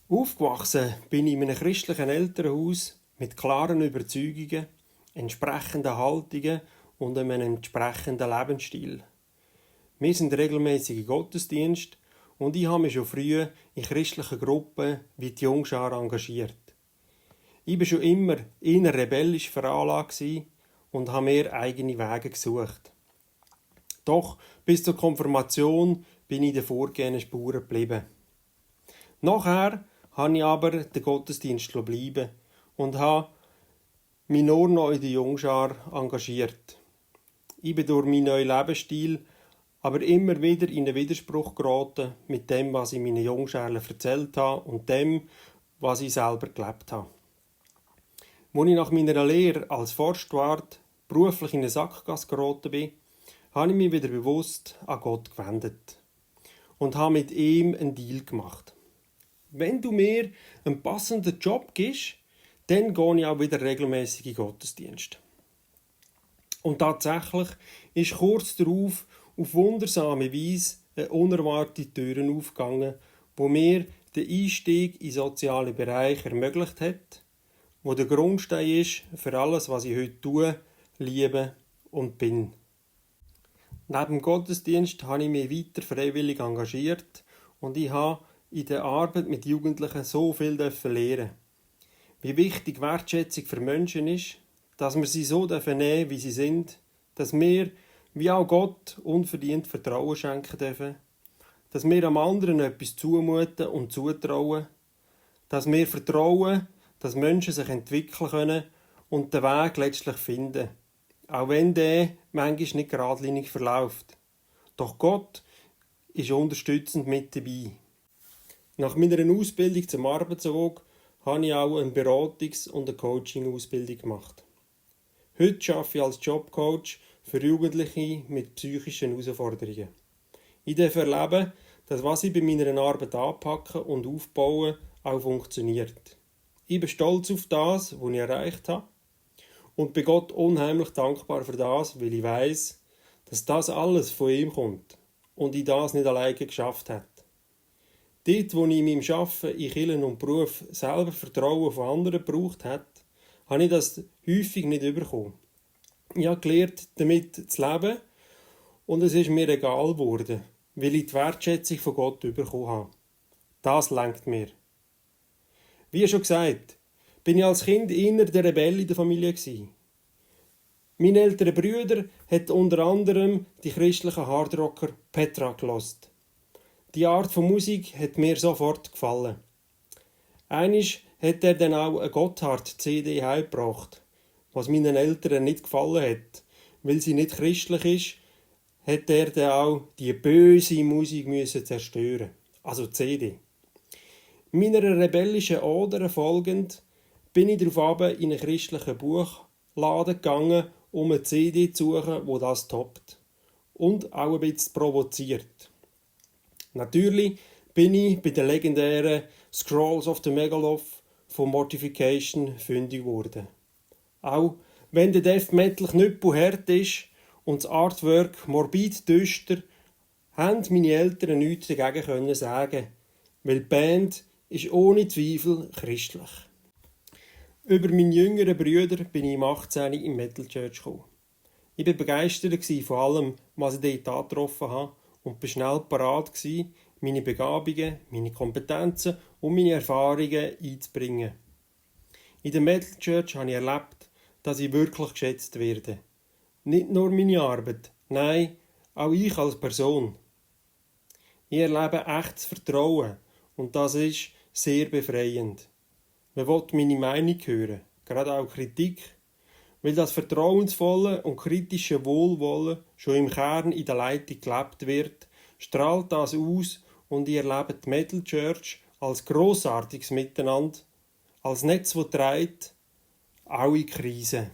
Aufgewachsen bin ich in einem christlichen Elternhaus mit klaren Überzeugungen, entsprechenden Haltungen und einem entsprechenden Lebensstil. Wir sind regelmäßige Gottesdienst und ich habe mich schon früh in christlichen Gruppen wie die Jungschar engagiert. Ich war schon immer eher rebellisch veranlagt und habe mir eigene Wege gesucht. Doch bis zur Konfirmation bin ich in den vorgehenden Spuren geblieben. Nachher habe ich aber den Gottesdienst bleiben und habe mich nur noch in der Jungschar engagiert. Ich bin durch meinen neuen Lebensstil aber immer wieder in einen Widerspruch geraten mit dem, was ich meinen Jungschärlen erzählt habe und dem, was ich selber gelebt habe. Als ich nach meiner Lehre als Forstwart beruflich in eine Sackgasse geraten bin, habe ich mich wieder bewusst an Gott gewendet und habe mit ihm einen Deal gemacht. Wenn du mir einen passenden Job gibst, dann gehe ich auch wieder regelmäßig in Gottesdienst. Und tatsächlich ist kurz darauf auf wundersame Weise eine unerwartete Tür aufgegangen, wo mir den Einstieg in den sozialen Bereich ermöglicht hat, wo der Grundstein ist für alles, was ich heute tue, liebe und bin. Neben dem Gottesdienst habe ich mich weiter freiwillig engagiert und ich habe in der Arbeit mit Jugendlichen so viel lernen. Wie wichtig Wertschätzung für Menschen ist, dass wir sie so nehmen, wie sie sind, dass wir, wie auch Gott, unverdient Vertrauen schenken dürfen, dass wir am anderen etwas zumuten und zutrauen, dass wir vertrauen, dass Menschen sich entwickeln können und den Weg letztlich finden, auch wenn der manchmal nicht geradlinig verläuft. Doch Gott ist unterstützend mit dabei. Nach meiner Ausbildung zum Arbeitsvogt habe ich auch eine Beratungs- und eine Coaching-Ausbildung gemacht. Heute arbeite ich als Jobcoach für Jugendliche mit psychischen Herausforderungen. Ich darf erleben, dass was ich bei meiner Arbeit anpacke und aufbaue, auch funktioniert. Ich bin stolz auf das, was ich erreicht habe und bin Gott unheimlich dankbar für das, weil ich weiss, dass das alles von ihm kommt und ich das nicht alleine geschafft habe. Dort, wo ich in meinem Arbeiten in Kirche und Beruf selber Vertrauen von anderen gebraucht habe, habe ich das häufig nicht bekommen. Ich habe gelernt, damit zu leben und es ist mir egal geworden, weil ich die Wertschätzung von Gott bekommen habe. Das lenkt mir. Wie schon gesagt, bin ich als Kind eher der Rebell in der Familie gewesen. Mein älterer Bruder hat unter anderem die christlichen Hardrocker Petra gehört. Die Art von Musik hat mir sofort gefallen. Einmal hat er dann auch eine Gotthard-CD heimgebracht, was meinen Eltern nicht gefallen hat. Weil sie nicht christlich ist, hat er dann auch die böse Musik zerstören. Also die CD. Meiner rebellischen Ader folgend bin ich darauf in einen christlichen Buchladen gegangen, um eine CD zu suchen, die das toppt. Und auch ein bisschen provoziert. Natürlich bin ich bei den legendären Scrolls of the Megaloth von Mortification fündig geworden. Auch wenn der Death Metal Knüppel hart ist und das Artwork morbid düster, haben meine Eltern nichts dagegen sagen, weil die Band ist ohne Zweifel christlich. Über meine jüngeren Brüder bin ich im 18. im Metal Church gekommen. Ich war begeistert von allem, was ich dort angetroffen habe und war schnell parat, meine Begabungen, meine Kompetenzen und meine Erfahrungen einzubringen. In der Metal Church habe ich erlebt, dass ich wirklich geschätzt werde. Nicht nur meine Arbeit, nein, auch ich als Person. Ich erlebe echtes Vertrauen und das ist sehr befreiend. Man will meine Meinung hören, gerade auch Kritik, weil das vertrauensvolle und kritische Wohlwollen schon im Kern in der Leitung gelebt wird, strahlt das aus und ich erlebe die Metal Church als grossartiges Miteinander, als Netz, das trägt, auch in Krisen.